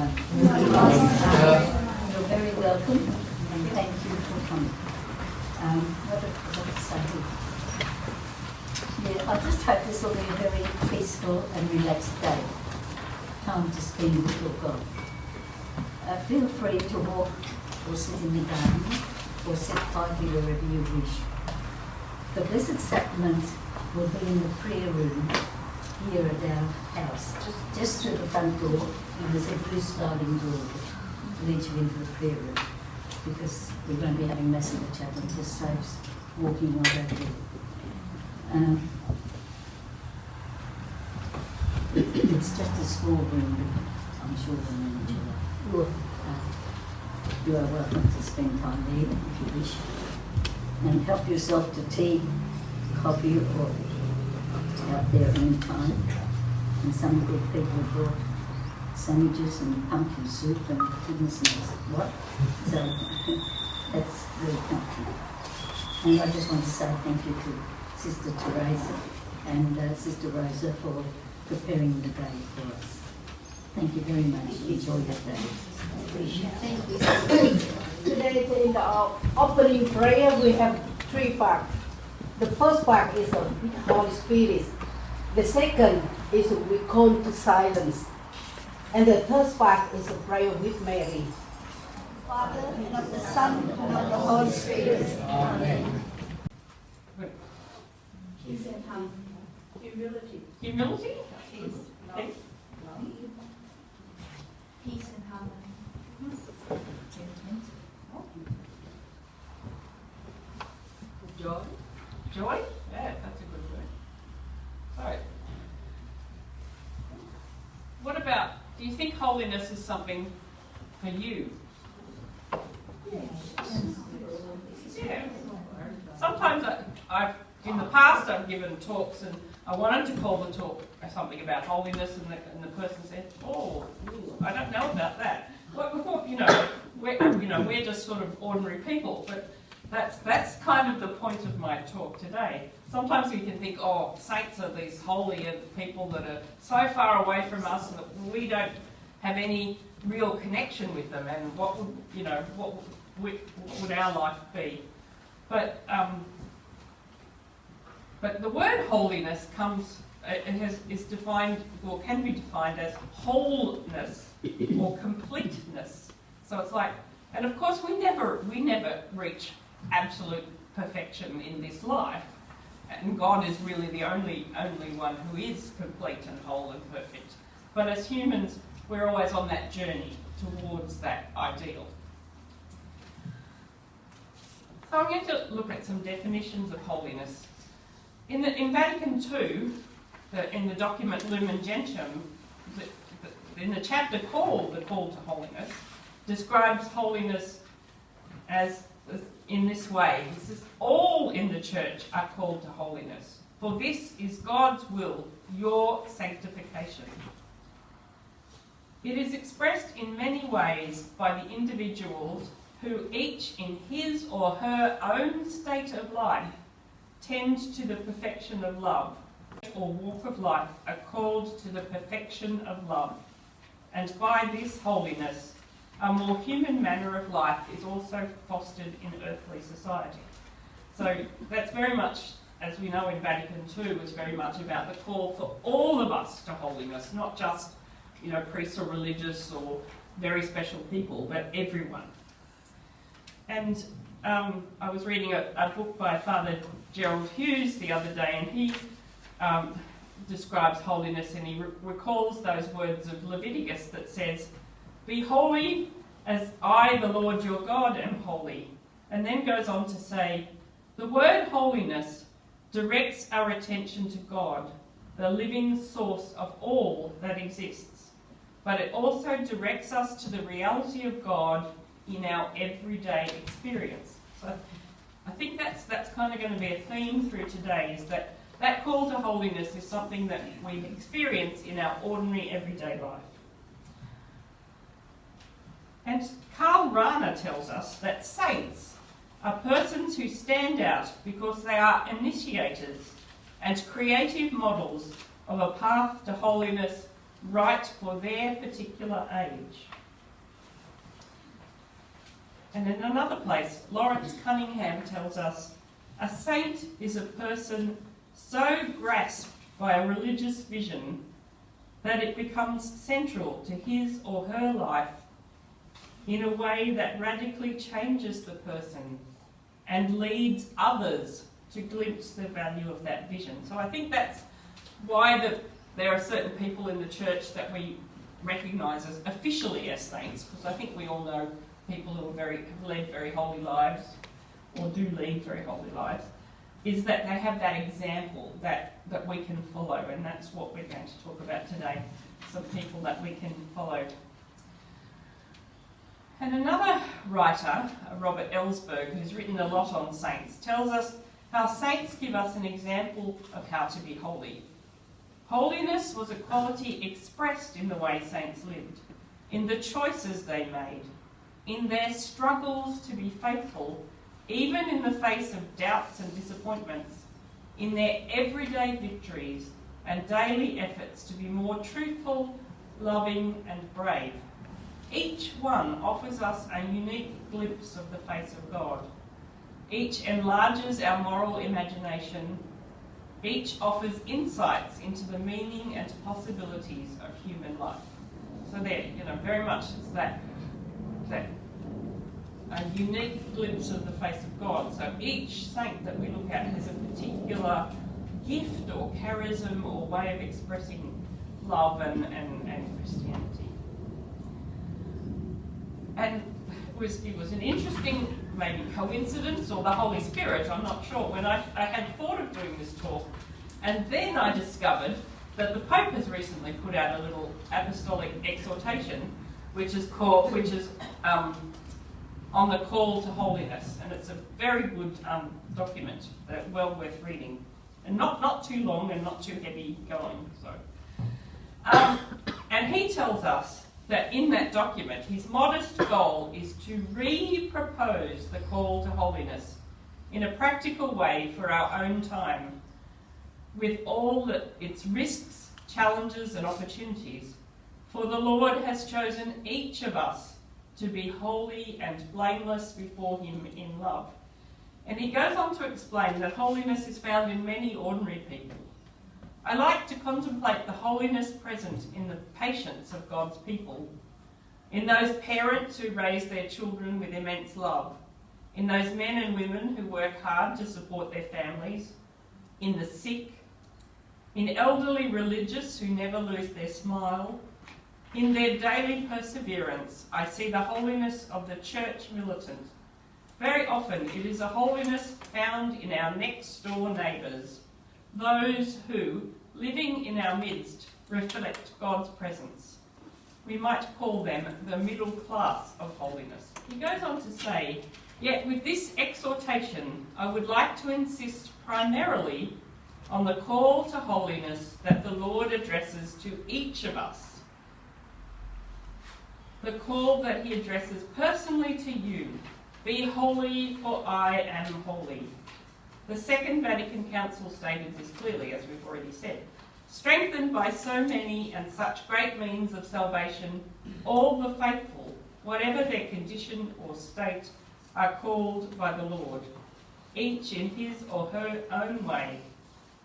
You're very welcome, and thank you for coming. What to say? Yeah, I just hope this will be a very peaceful and relaxed day. Time to spend with your God. Feel free to walk or sit in the garden or sit quietly wherever you wish. The Blessed Sacrament will be in the prayer room here at our house, just through the front door, and there's a blue sliding door that leads you into the prayer room, because we're going to be having Mass in the chapel. It just saves walking while they're there. It's just a small room, but I'm sure we'll manage it. You are welcome to spend time there if you wish, and help yourself to tea, coffee, or out there any time. And some good people brought sandwiches and pumpkin soup and goodness knows what. So that's very comforting. And I just want to say thank you to Sister Therese and Sister Rosa for preparing the day for us. Thank you very much. Enjoy your day. Thank you. Today in the opening prayer we have 3 parts. The first part is the Holy Spirit. The second is we come to silence. And the third part is a prayer with Mary. Father, and of the Son, and of the Holy Spirit. Amen. Peace and humility. Humility? Peace. Peace and harmony. Joy? Joy? Yeah, that's a good word. Alright. What about, do you think holiness is something for you? Yeah. Sometimes in the past I've given talks and I wanted to call the talk something about holiness, and the person said, I don't know about that. We're just sort of ordinary people, but that's kind of the point of my talk today. Sometimes we can think, saints are these holy people that are so far away from us that we don't have any real connection with them, and what would our life be? But the word holiness is defined, or can be defined as wholeness or completeness. So it's like, and of course we never reach absolute perfection in this life, and God is really the only one who is complete and whole and perfect. But as humans, we're always on that journey towards that ideal. So I'm going to look at some definitions of holiness. In Vatican II, in the document Lumen Gentium, in the chapter called The Call to Holiness, describes holiness as in this way. He says, all in the church are called to holiness, for this is God's will, your sanctification. It is expressed in many ways by the individuals who each in his or her own state of life tend to the perfection of love, or walk of life are called to the perfection of love. And by this holiness, a more human manner of life is also fostered in earthly society. So that's very much, as we know in Vatican II, was very much about the call for all of us to holiness, not just, priests or religious or very special people, but everyone. And I was reading a book by Father Gerald Hughes the other day, and he describes holiness, and he recalls those words of Leviticus that says, "Be holy as I, the Lord your God, am holy." And then goes on to say, "The word holiness directs our attention to God, the living source of all that exists, but it also directs us to the reality of God in our everyday experience." So I think that's kind of going to be a theme through today, is that call to holiness is something that we experience in our ordinary everyday life. And Karl Rahner tells us that saints are persons who stand out because they are initiators and creative models of a path to holiness right for their particular age. And in another place, Lawrence Cunningham tells us, a saint is a person so grasped by a religious vision that it becomes central to his or her life in a way that radically changes the person and leads others to glimpse the value of that vision. So I think that's why there are certain people in the church that we recognise as officially as saints, because I think we all know people who have led very holy lives, or do lead very holy lives, is that they have that example that we can follow, and that's what we're going to talk about today, some people that we can follow. And another writer, Robert Ellsberg, who's written a lot on saints, tells us how saints give us an example of how to be holy. Holiness was a quality expressed in the way saints lived, in the choices they made, in their struggles to be faithful, even in the face of doubts and disappointments, in their everyday victories and daily efforts to be more truthful, loving and brave. Each one offers us a unique glimpse of the face of God. Each enlarges our moral imagination. Each offers insights into the meaning and possibilities of human life. So there, very much it's that a unique glimpse of the face of God. So each saint that we look at has a particular gift or charism or way of expressing love and Christianity. And it was an interesting maybe coincidence or the Holy Spirit, I'm not sure, when I had thought of doing this talk, and then I discovered that the Pope has recently put out a little apostolic exhortation which is on the call to holiness, and it's a very good document, well worth reading, and not too long and not too heavy going. So, and he tells us that in that document, his modest goal is to re-propose the call to holiness in a practical way for our own time, with all its risks, challenges and opportunities. For the Lord has chosen each of us to be holy and blameless before him in love. And he goes on to explain that holiness is found in many ordinary people. I like to contemplate the holiness present in the patience of God's people, in those parents who raise their children with immense love, in those men and women who work hard to support their families, in the sick, in elderly religious who never lose their smile. In their daily perseverance, I see the holiness of the church militant. Very often it is a holiness found in our next door neighbours, those who, living in our midst, reflect God's presence. We might call them the middle class of holiness. He goes on to say, yet with this exhortation, I would like to insist primarily on the call to holiness that the Lord addresses to each of us. The call that he addresses personally to you, be holy for I am holy. The Second Vatican Council stated this clearly, as we've already said. Strengthened by so many and such great means of salvation, all the faithful, whatever their condition or state, are called by the Lord, each in his or her own way,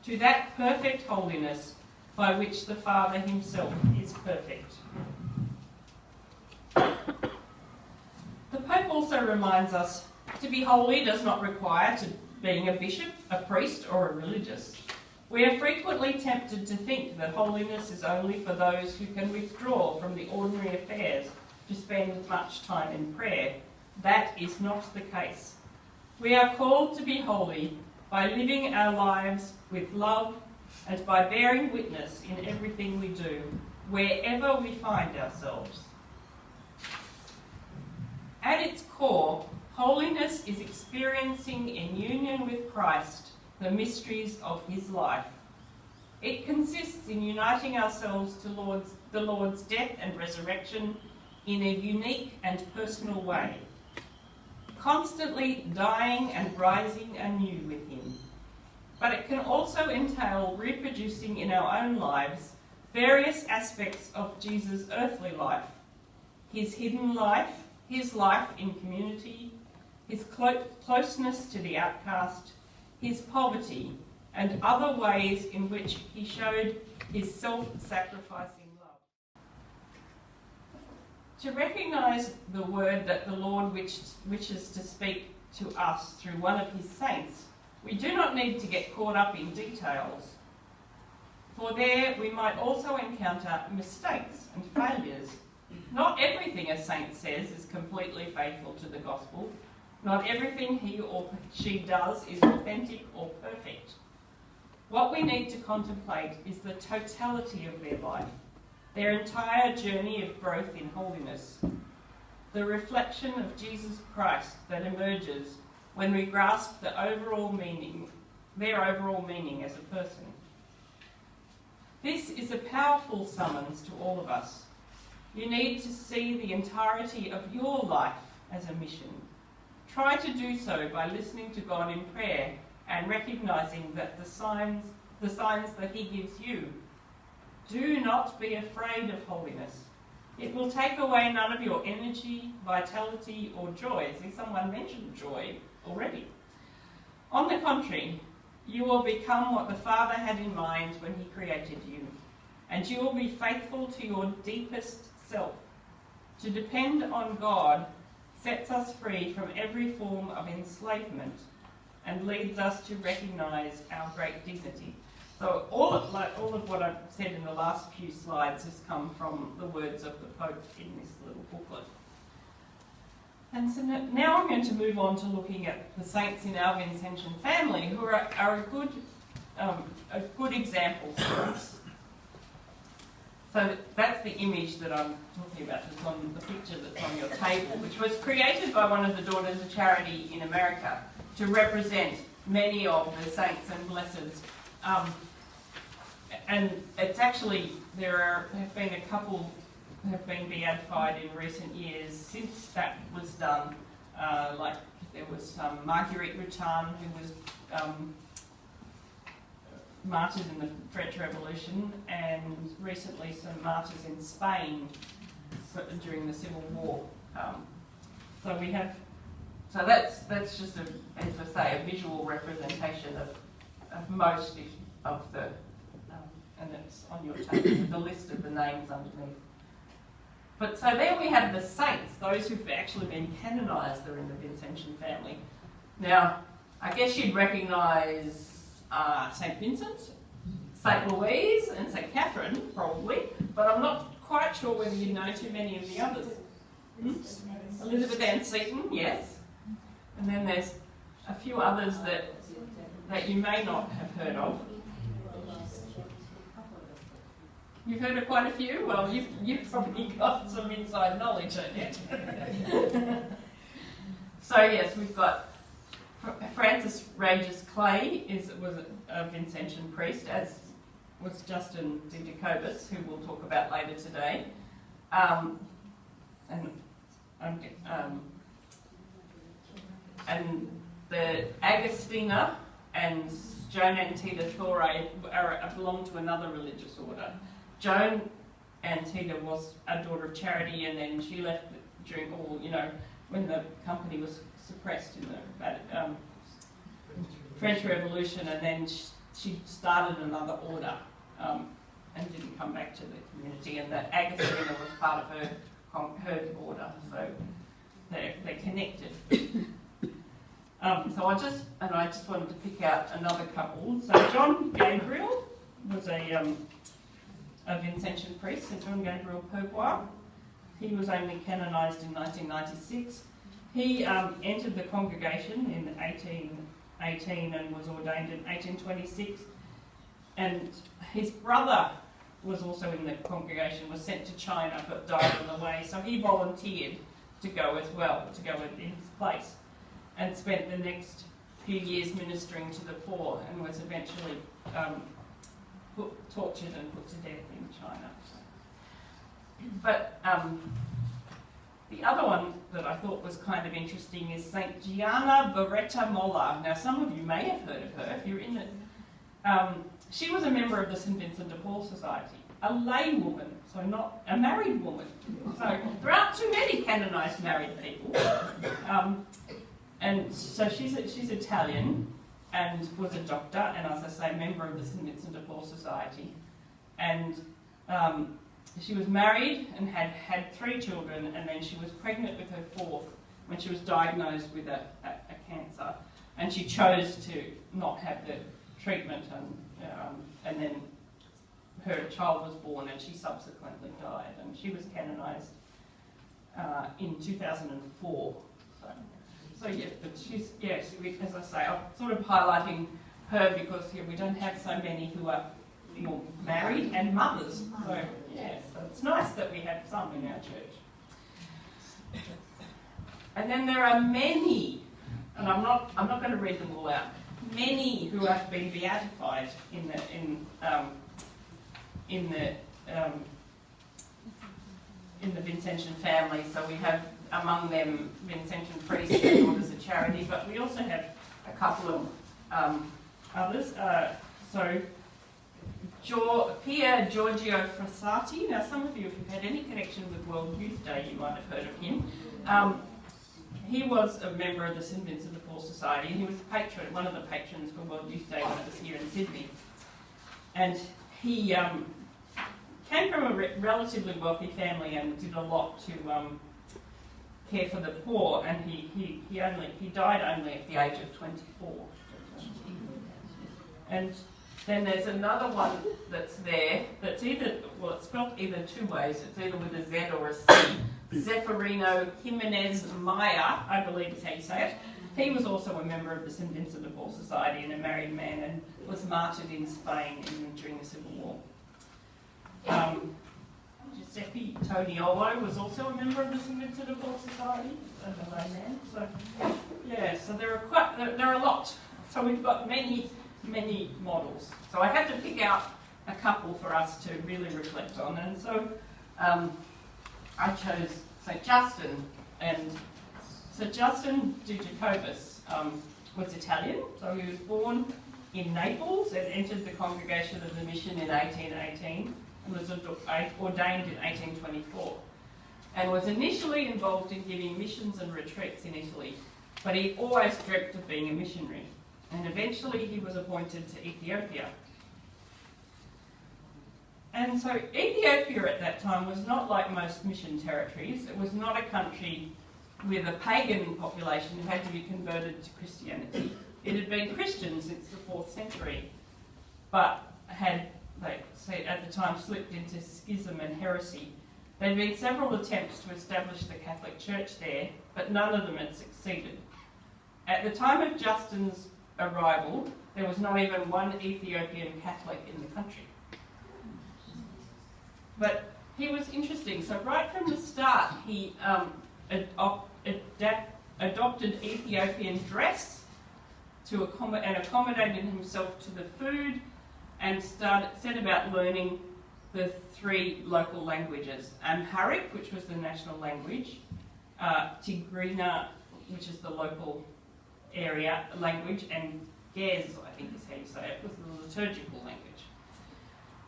to that perfect holiness by which the Father himself is perfect. The Pope also reminds us to be holy does not require being a bishop, a priest or a religious. We are frequently tempted to think that holiness is only for those who can withdraw from the ordinary affairs to spend much time in prayer. That is not the case. We are called to be holy by living our lives with love and by bearing witness in everything we do, wherever we find ourselves. At its core, holiness is experiencing in union with Christ the mysteries of his life. It consists in uniting ourselves to the Lord's death and resurrection in a unique and personal way, constantly dying and rising anew with him. But it can also entail reproducing in our own lives various aspects of Jesus' earthly life, his hidden life, his life in community, his closeness to the outcast, his poverty, and other ways in which he showed his self-sacrificing love. To recognise the word that the Lord wishes to speak to us through one of his saints, we do not need to get caught up in details, for there we might also encounter mistakes and failures. Not everything a saint says is completely faithful to the gospel. Not everything he or she does is authentic or perfect. What we need to contemplate is the totality of their life, their entire journey of growth in holiness, the reflection of Jesus Christ that emerges when we grasp their overall meaning as a person. This is a powerful summons to all of us. You need to see the entirety of your life as a mission. Try to do so by listening to God in prayer and recognising that the signs that he gives you. Do not be afraid of holiness. It will take away none of your energy, vitality or joy. See, someone mentioned joy already. On the contrary, you will become what the Father had in mind when he created you, and you will be faithful to your deepest self. To depend on God sets us free from every form of enslavement and leads us to recognise our great dignity. So all of what I've said in the last few slides has come from the words of the Pope in this little booklet. And so now I'm going to move on to looking at the saints in our Vincentian family who are a good example for us. So that's the image that I'm talking about. It's on the picture that's on your table, which was created by one of the Daughters of Charity in America to represent many of the saints and blesseds. And it's actually, have been a couple who have been beatified in recent years since that was done. Like there was Marguerite Rutan, who was martyred in the French Revolution, and recently some martyrs in Spain during the Civil War. So that's just as I say, a visual representation of most of the, and it's on your table with the list of the names underneath. But so there we have the saints, those who've actually been canonised are in the Vincentian family. Now, I guess you'd recognise St. Vincent, St. Louise and St. Catherine, probably, but I'm not quite sure whether you know too many of the others. Elizabeth Ann Seton, yes. And then there's a few others that you may not have heard of. You've heard of quite a few? Well, you've probably got some inside knowledge, haven't you? So yes, we've got Francis Regis Clay was a Vincentian priest, as was Justin de Jacobis, who we'll talk about later today. And the Agostina and Joan Antida Torre belong to another religious order. Joan Antida was a Daughter of Charity, and then she left during when the company was suppressed in the French Revolution, and then she started another order and didn't come back to the community, and the Agostina was part of her order, so they're connected. So I just wanted to pick out another couple. So John Gabriel was a Vincentian priest, St. John Gabriel Purgois. He was only canonised in 1996. He entered the congregation in 1818 and was ordained in 1826. And his brother was also in the congregation, was sent to China but died on the way. So he volunteered to go as well, to go in his place, and spent the next few years ministering to the poor, and was eventually tortured and put to death in China. But the other one that I thought was kind of interesting is St. Gianna Beretta Molla. Now, some of you may have heard of her if you're in it. She was a member of the St. Vincent de Paul Society. a lay woman, so not a married woman. So there aren't too many canonised married people. And so she's Italian and was a doctor, and as I say, member of the St Vincent de Paul Society. And she was married and had 3 children, and then she was pregnant with her 4th when she was diagnosed with a cancer. And she chose to not have the treatment, and then her child was born, and she subsequently died. And she was canonised in 2004. So yeah, but she's, yes, as I say, I'm sort of highlighting her because we don't have so many who are more married and mothers. So yes, so it's nice that we have some in our church. And then there are many, and I'm not going to read them all out. Many who have been beatified in the Vincentian family. So we have among them Vincentian priests and orders of charity, but we also have a couple of others. So Pier Giorgio Frassati. Now, some of you, if you've had any connection with World Youth Day, you might have heard of him. He was a member of the St Vincent de Paul Society, and he was one of the patrons for World Youth Day when it was here in Sydney. And he came from a relatively wealthy family and did a lot to care for the poor, and he died only at the age of 24. And then there's another one that's there that's it's spelled either 2 ways. It's either with a Z or a C. Zeferino Jimenez Maya, I believe is how you say it. He was also a member of the St Vincent de Paul Society and a married man, and was martyred in Spain during the Civil War. Giuseppe Toniolo was also a member of the St Vincent de Paul Society, and a layman. So yeah, so there are a lot. So we've got many models. So I had to pick out a couple for us to really reflect on, and so I chose St Justin. And St Justin de Jacobis was Italian, so he was born in Naples and entered the Congregation of the Mission in 1818 and was ordained in 1824, and was initially involved in giving missions and retreats in Italy, but he always dreamt of being a missionary, and eventually he was appointed to Ethiopia. And so Ethiopia at that time was not like most mission territories. It was not a country with a pagan population who had to be converted to Christianity. It had been Christian since the 4th century, but had, at the time, slipped into schism and heresy. There had been several attempts to establish the Catholic Church there, but none of them had succeeded. At the time of Justin's arrival, there was not even one Ethiopian Catholic in the country. But he was interesting. So right from the start, he adopted Ethiopian dress and accommodated himself to the food, and set about learning the 3 local languages: Amharic, which was the national language, Tigrina, which is the local area language, and Gez, I think is how you say it, was the liturgical language.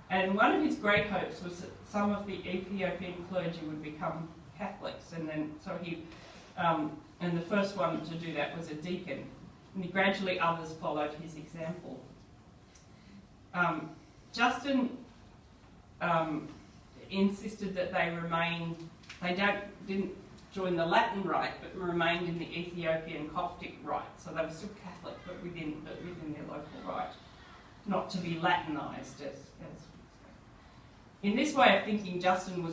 And one of his great hopes was that some of the Ethiopian clergy would become Catholics, and then so he, and the first one to do that was a deacon, and gradually others followed his example. Justin insisted that they didn't join the Latin rite, but remained in the Ethiopian Coptic rite. So they were still Catholic, but within their local rite, not to be Latinized. In this way of thinking, Justin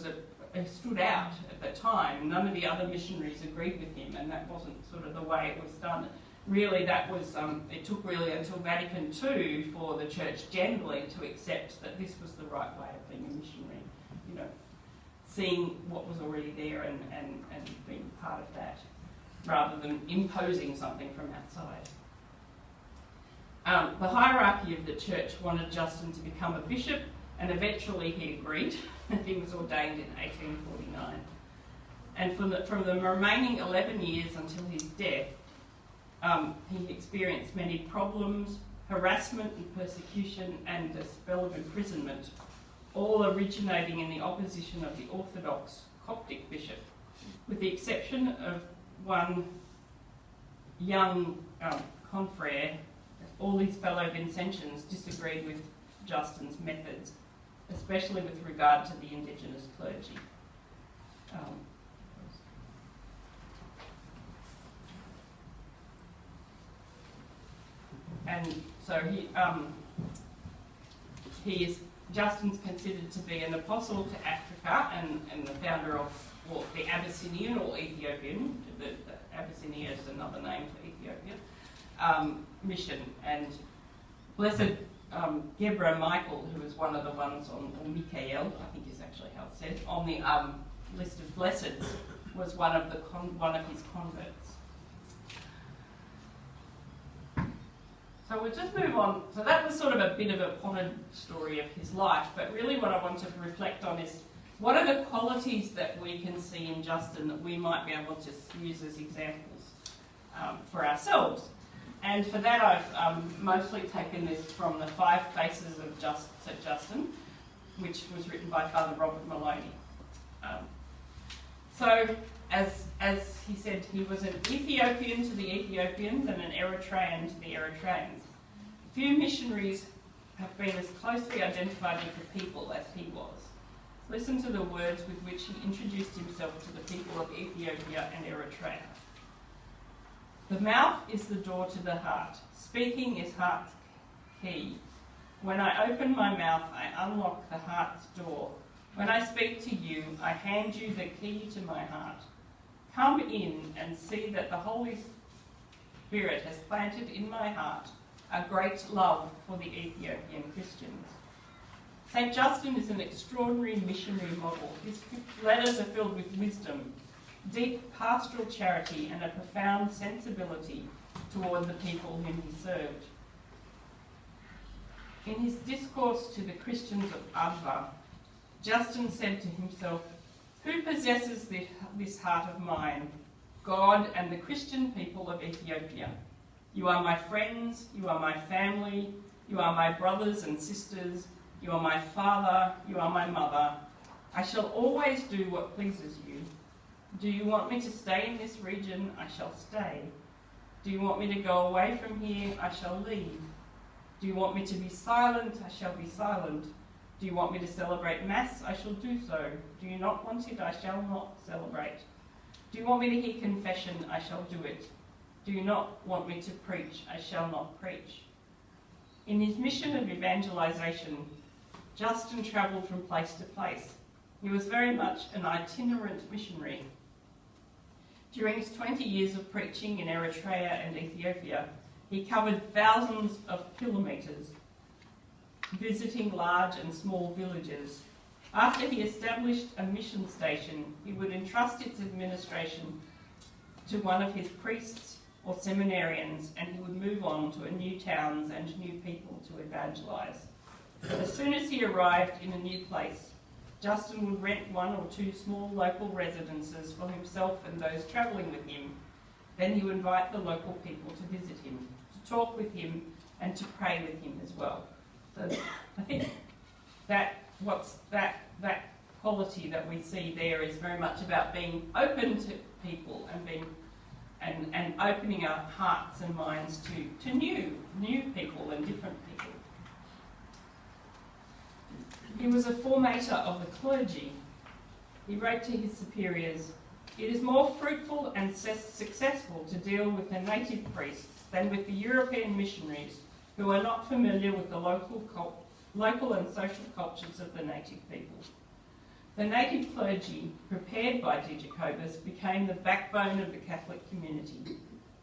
stood out at the time. None of the other missionaries agreed with him, and that wasn't sort of the way it was done. Really, that was it took really until Vatican II for the Church generally to accept that this was the right way of being a missionary. Seeing what was already there and being part of that, rather than imposing something from outside. The hierarchy of the Church wanted Justin to become a bishop, and eventually he agreed, and he was ordained in 1849. And from the remaining 11 years until his death, he experienced many problems, harassment and persecution, and a spell of imprisonment all originating in the opposition of the Orthodox Coptic bishop, with the exception of one young confrere. All his fellow Vincentians disagreed with Justin's methods, especially with regard to the indigenous clergy. And so Justin's considered to be an apostle to Africa and the founder of the Abyssinian or Ethiopian, the Abyssinia is another name for Ethiopia, mission. And Blessed Gebra Michael, who was one of the ones on, or Michael, I think is actually how it's said, on the list of blesseds, was one of his converts. So we'll just move on. So that was sort of a bit of a potted story of his life, but really what I want to reflect on is what are the qualities that we can see in Justin that we might be able to use as examples for ourselves. And for that I've mostly taken this from the 5 Faces of St. Justin, which was written by Father Robert Maloney. So as he said, he was an Ethiopian to the Ethiopians and an Eritrean to the Eritreans. Few missionaries have been as closely identified with the people as he was. Listen to the words with which he introduced himself to the people of Ethiopia and Eritrea. The mouth is the door to the heart. Speaking is heart's key. When I open my mouth, I unlock the heart's door. When I speak to you, I hand you the key to my heart. Come in and see that the Holy Spirit has planted in my heart a great love for the Ethiopian Christians. St. Justin is an extraordinary missionary model. His letters are filled with wisdom, deep pastoral charity, and a profound sensibility toward the people whom he served. In his discourse to the Christians of Adva, Justin said to himself, "Who possesses this heart of mine? God and the Christian people of Ethiopia. You are my friends, you are my family, you are my brothers and sisters, you are my father, you are my mother. I shall always do what pleases you. Do you want me to stay in this region? I shall stay. Do you want me to go away from here? I shall leave. Do you want me to be silent? I shall be silent. Do you want me to celebrate Mass? I shall do so. Do you not want it? I shall not celebrate. Do you want me to hear confession? I shall do it. Do you not want me to preach? I shall not preach." In his mission of evangelization, Justin travelled from place to place. He was very much an itinerant missionary. During his 20 years of preaching in Eritrea and Ethiopia, he covered thousands of kilometres, visiting large and small villages. After he established a mission station, he would entrust its administration to one of his priests or seminarians, and he would move on to new towns and new people to evangelise. As soon as he arrived in a new place, Justin would rent 1 or 2 small local residences for himself and those travelling with him. Then he would invite the local people to visit him, to talk with him, and to pray with him as well. So I think that quality that we see there is very much about being open to people and being and opening our hearts and minds to new people and different people. He was a formator of the clergy. He wrote to his superiors, "It is more fruitful and successful to deal with the native priests than with the European missionaries who are not familiar with the local and social cultures of the native people." The native clergy, prepared by Jacobis, became the backbone of the Catholic community.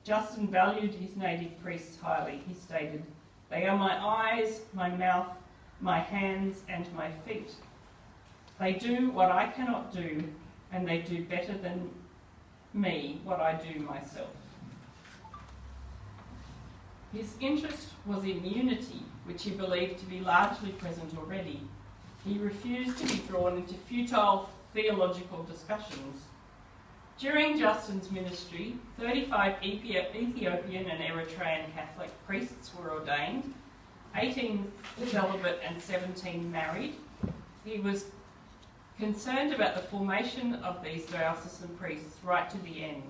Justin valued his native priests highly. He stated, "They are my eyes, my mouth, my hands, and my feet. They do what I cannot do, and they do better than me what I do myself." His interest was in unity, which he believed to be largely present already. He refused to be drawn into futile theological discussions. During Justin's ministry, 35 Ethiopian and Eritrean Catholic priests were ordained, 18 celibate and 17 married. he was concerned about the formation of these diocesan priests right to the end.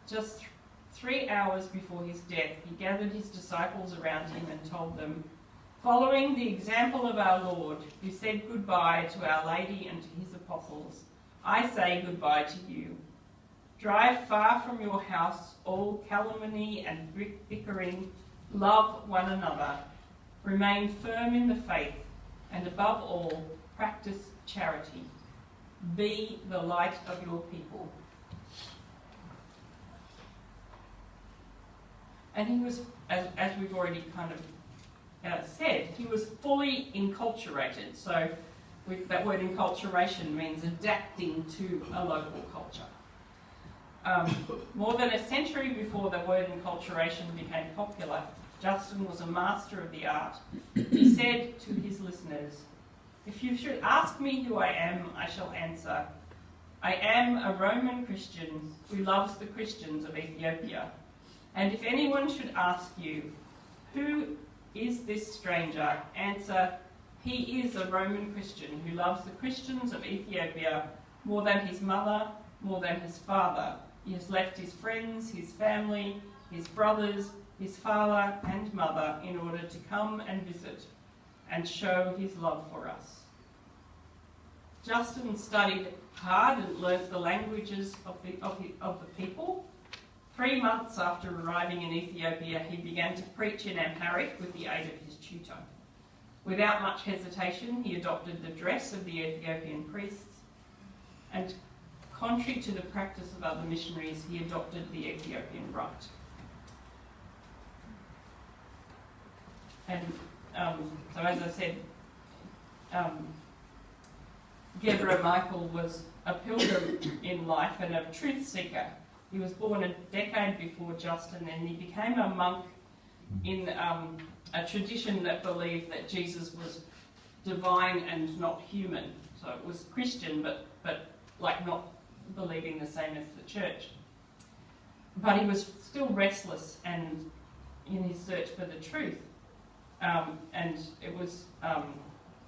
Just 3 hours before his death, he gathered his disciples around him and told them, "Following the example of our Lord, who said goodbye to Our Lady and to his apostles, I say goodbye to you. Drive far from your house all calumny and bickering. Love one another. Remain firm in the faith, and above all, practice charity. Be the light of your people." And he was, as we've already kind of said, he was fully enculturated. So that word enculturation means adapting to a local culture. More than a century before the word enculturation became popular, Justin was a master of the art. He said to his listeners, "If you should ask me who I am, I shall answer, I am a Roman Christian who loves the Christians of Ethiopia. And if anyone should ask you, who is this stranger? Answer, he is a Roman Christian who loves the Christians of Ethiopia more than his mother, more than his father. He has left his friends, his family, his brothers, his father and mother in order to come and visit and show his love for us." Justin studied hard and learnt the languages of the people. 3 months after arriving in Ethiopia, he began to preach in Amharic with the aid of his tutor. Without much hesitation, he adopted the dress of the Ethiopian priests, and contrary to the practice of other missionaries, he adopted the Ethiopian rite. And so, as I said, Gebra Michael was a pilgrim in life and a truth seeker. He was born a decade before Justin, and he became a monk in a tradition that believed that Jesus was divine and not human. So it was Christian, but like not believing the same as the church. But he was still restless and in his search for the truth. And it was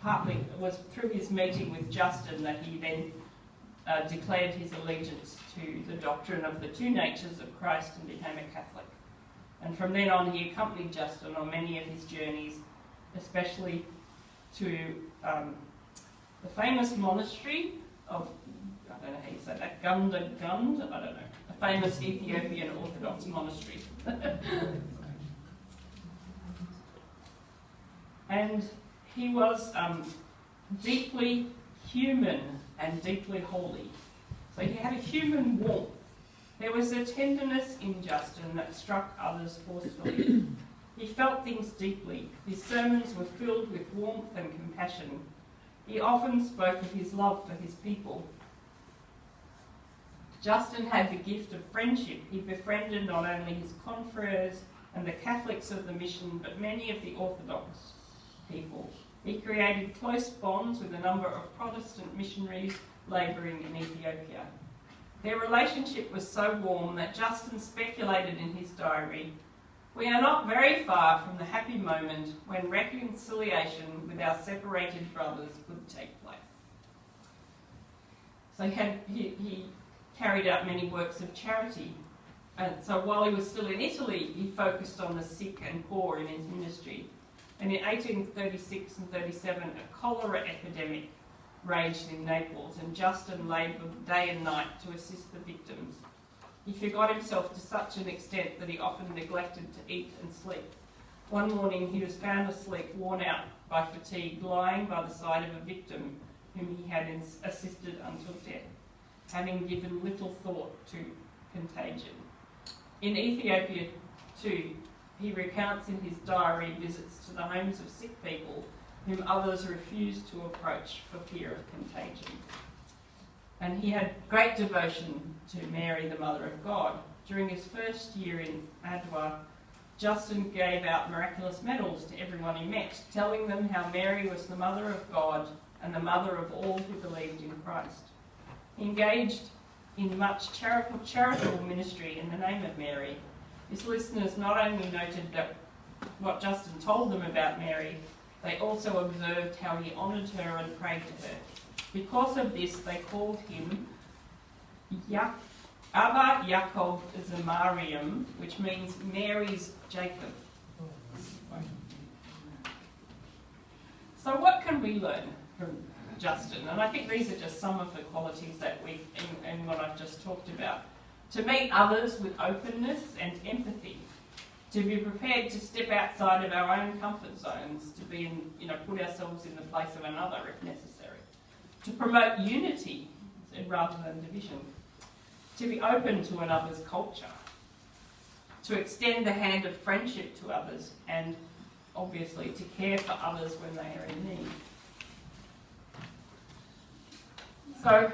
it was through his meeting with Justin that he then declared his allegiance to the doctrine of the two natures of Christ and became a Catholic. And from then on, he accompanied Justin on many of his journeys, especially to the famous monastery of, I don't know how you say that, Gund, I don't know, a famous Ethiopian Orthodox monastery. And he was deeply human and deeply holy. So he had a human warmth. There was a tenderness in Justin that struck others forcefully. He felt things deeply. His sermons were filled with warmth and compassion. He often spoke of his love for his people. Justin had the gift of friendship. He befriended not only his confreres and the Catholics of the mission, but many of the Orthodox people. He created close bonds with a number of Protestant missionaries labouring in Ethiopia. Their relationship was so warm that Justin speculated in his diary, "We are not very far from the happy moment when reconciliation with our separated brothers would take place." So he carried out many works of charity. And so while he was still in Italy, he focused on the sick and poor in his ministry. And in 1836 and 37, a cholera epidemic raged in Naples, and Justin laboured day and night to assist the victims. He forgot himself to such an extent that he often neglected to eat and sleep. One morning he was found asleep, worn out by fatigue, lying by the side of a victim whom he had assisted until death, having given little thought to contagion. In Ethiopia too, he recounts in his diary visits to the homes of sick people whom others refused to approach for fear of contagion. And he had great devotion to Mary, the Mother of God. During his first year in Adwa, Justin gave out miraculous medals to everyone he met, telling them how Mary was the Mother of God and the mother of all who believed in Christ. He engaged in much charitable ministry in the name of Mary. His listeners not only noted that what Justin told them about Mary, They also observed how he honoured her and prayed to her. Because of this, they called him Abba Jacob Zemariam, which means Mary's Jacob. So what can we learn from Justin? And I think these are just some of the qualities that we, in what I've just talked about. To meet others with openness and empathy. To be prepared to step outside of our own comfort zones, to be put ourselves in the place of another if necessary. To promote unity rather than division. To be open to another's culture. To extend the hand of friendship to others, and obviously to care for others when they are in need. So,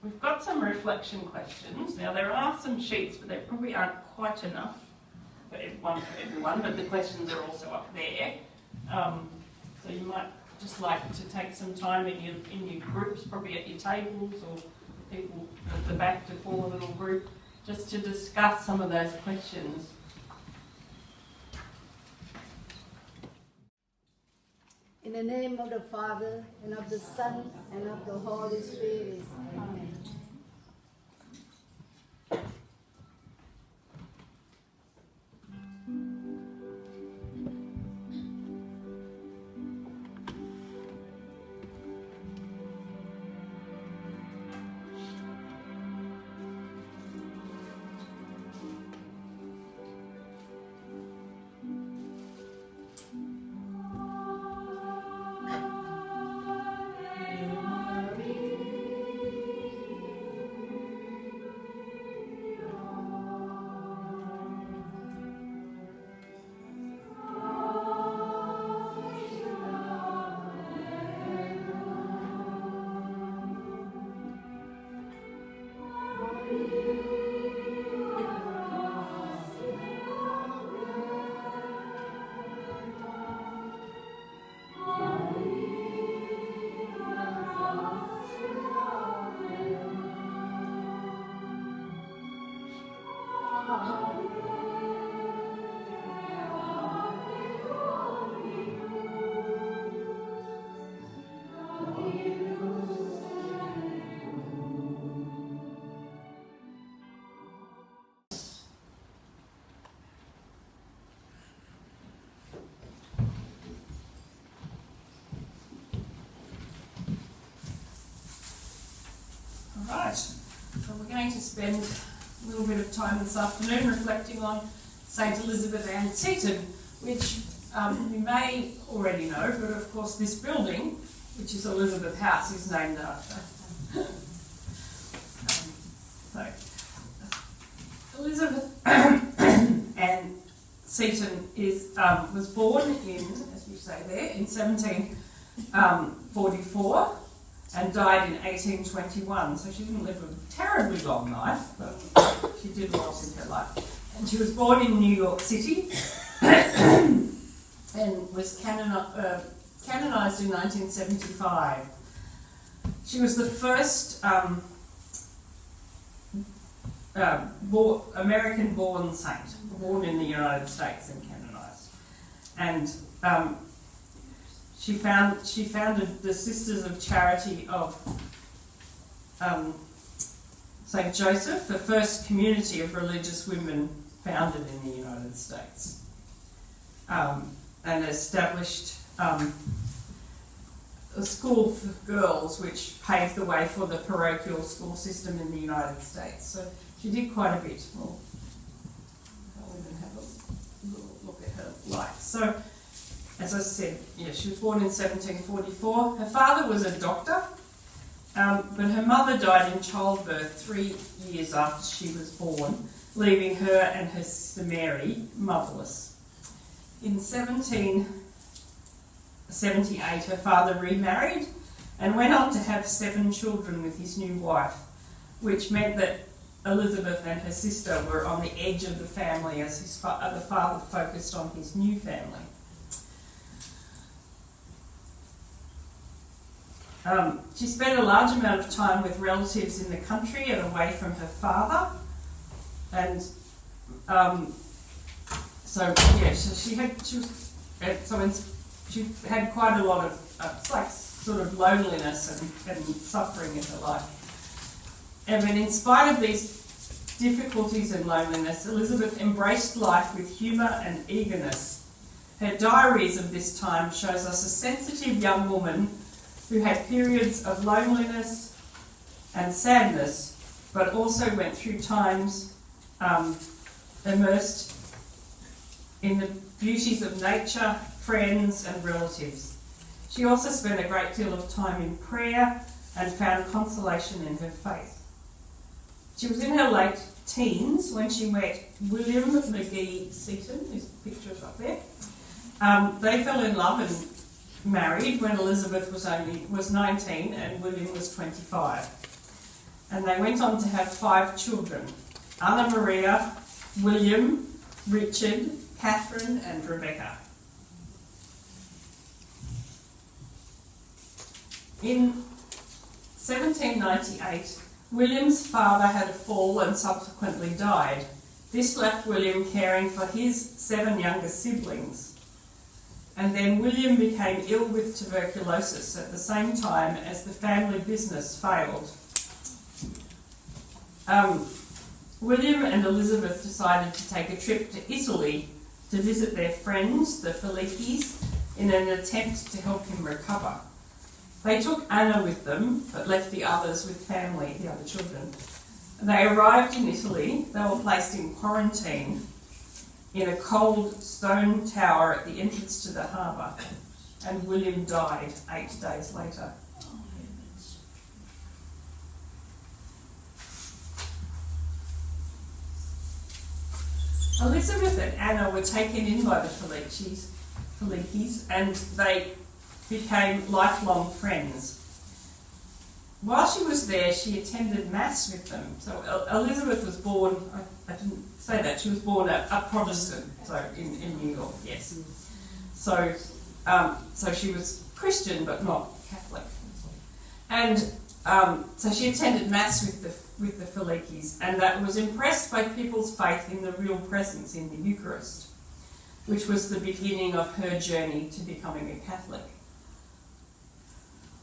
we've got some reflection questions. Now there are some sheets, but they probably aren't quite enough for everyone, but the questions are also up there. So you might just like to take some time in your groups, probably at your tables or people at the back to form a little group, just to discuss some of those questions. In the name of the Father, and of the Son, and of the Holy Spirit. Amen. Right, so we're going to spend a little bit of time this afternoon reflecting on St. Elizabeth and Seton, which you may already know, but of course this building, which is Elizabeth House, is named after. So, Elizabeth and Seton was born in, as you say there, in 1744. And died in 1821, so she didn't live a terribly long life, but she did lots in her life. And she was born in New York City and was canonised in 1975. She was the first American-born saint, born in the United States and canonised. And She founded the Sisters of Charity of St. Joseph, the first community of religious women founded in the United States, and established a school for girls which paved the way for the parochial school system in the United States. So she did quite a bit. I'll even have a little look at her life. So, as I said, she was born in 1744. Her father was a doctor, but her mother died in childbirth 3 years after she was born, leaving her and her sister Mary motherless. In 1778, her father remarried and went on to have 7 children with his new wife, which meant that Elizabeth and her sister were on the edge of the family as the father focused on his new family. She spent a large amount of time with relatives in the country and away from her father. And So she had quite a lot of like sort of loneliness and suffering in her life. And when, in spite of these difficulties and loneliness, Elizabeth embraced life with humour and eagerness. Her diaries of this time shows us a sensitive young woman who had periods of loneliness and sadness, but also went through times immersed in the beauties of nature, friends and relatives. She also spent a great deal of time in prayer and found consolation in her faith. She was in her late teens when she met William McGee Seton, whose picture is up there. They fell in love and married when Elizabeth was 19 and William was 25. And they went on to have 5 children: Anna Maria, William, Richard, Catherine and Rebecca. In 1798, William's father had a fall and subsequently died. This left William caring for his 7 younger siblings. And then William became ill with tuberculosis at the same time as the family business failed. William and Elizabeth decided to take a trip to Italy to visit their friends, the Felicis, in an attempt to help him recover. They took Anna with them, but left the others with family, the other children. They arrived in Italy. They were placed in quarantine in a cold stone tower at the entrance to the harbour, and William died 8 days later. Elizabeth and Anna were taken in by the Felicis, and they became lifelong friends. While she was there, she attended Mass with them. So Elizabeth was born, I didn't say that, she was born a Protestant, so in New York, yes. So she was Christian but not Catholic. And so she attended Mass with the Felicis, and that was impressed by people's faith in the real presence in the Eucharist, which was the beginning of her journey to becoming a Catholic.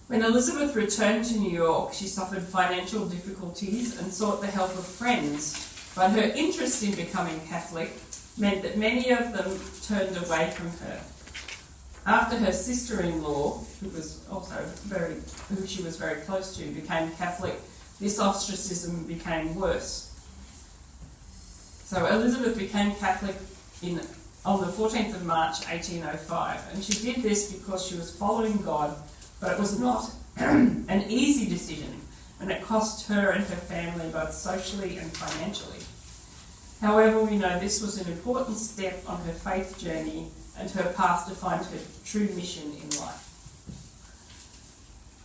When Elizabeth returned to New York, she suffered financial difficulties and sought the help of friends, but her interest in becoming Catholic meant that many of them turned away from her. After her sister-in-law, who she was very close to, became Catholic, this ostracism became worse. So Elizabeth became Catholic on the 14th of March 1805, and she did this because she was following God, but it was not an easy decision, and it cost her and her family both socially and financially. However, we know this was an important step on her faith journey and her path to find her true mission in life.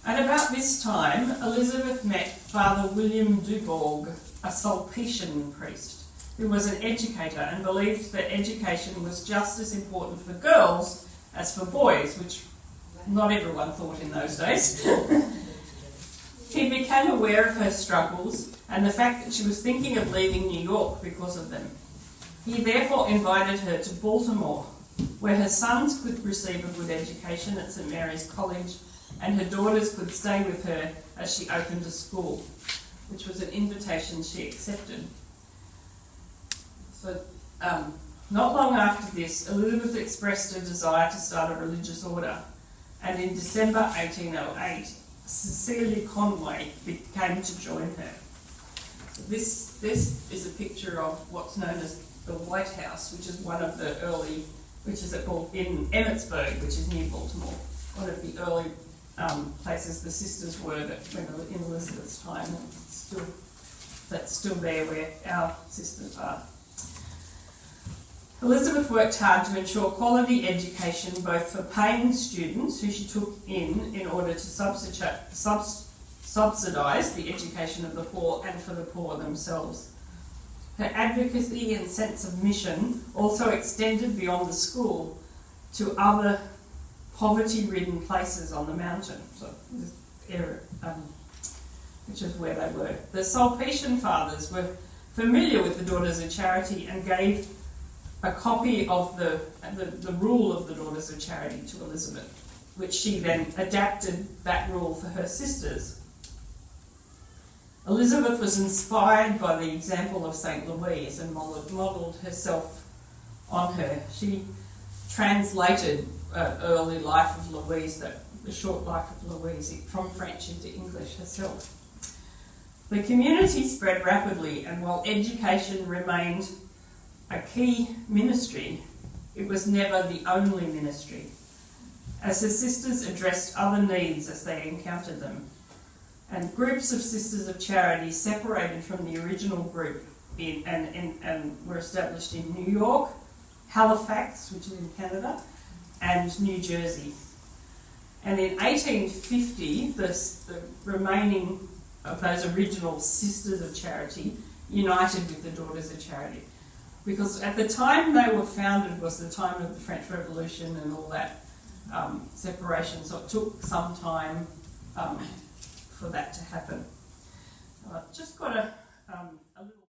At about this time, Elizabeth met Father William Dubourg, a Sulpician priest, who was an educator and believed that education was just as important for girls as for boys, which not everyone thought in those days. He became aware of her struggles and the fact that she was thinking of leaving New York because of them. He therefore invited her to Baltimore, where her sons could receive a good education at St. Mary's College and her daughters could stay with her as she opened a school, which was an invitation she accepted. So, not long after this, Elizabeth expressed a desire to start a religious order, and in December 1808, Cecilia Conway came to join her. So this is a picture of what's known as the White House, which is one of the early, which is in Emmitsburg, which is near Baltimore, one of the early places the sisters were in Elizabeth's time, and that's still there where our sisters are. Elizabeth worked hard to ensure quality education both for paying students, who she took in order to subsidise the education of the poor, and for the poor themselves. Her advocacy and sense of mission also extended beyond the school to other poverty-ridden places on the mountain, so this area, which is where they were. The Sulpician fathers were familiar with the Daughters of Charity and gave a copy of the rule of the Daughters of Charity to Elizabeth, which she then adapted that rule for her sisters. Elizabeth was inspired by the example of St. Louise and modelled herself on her. She translated early life of Louise, the short life of Louise, from French into English herself. The community spread rapidly, and while education remained a key ministry, it was never the only ministry, as her sisters addressed other needs as they encountered them. And groups of Sisters of Charity separated from the original group and were established in New York, Halifax, which is in Canada, and New Jersey. And in 1850, the remaining of those original Sisters of Charity united with the Daughters of Charity. Because at the time they were founded was the time of the French Revolution and all that separation, so it took some time for that to happen. I've just got a little...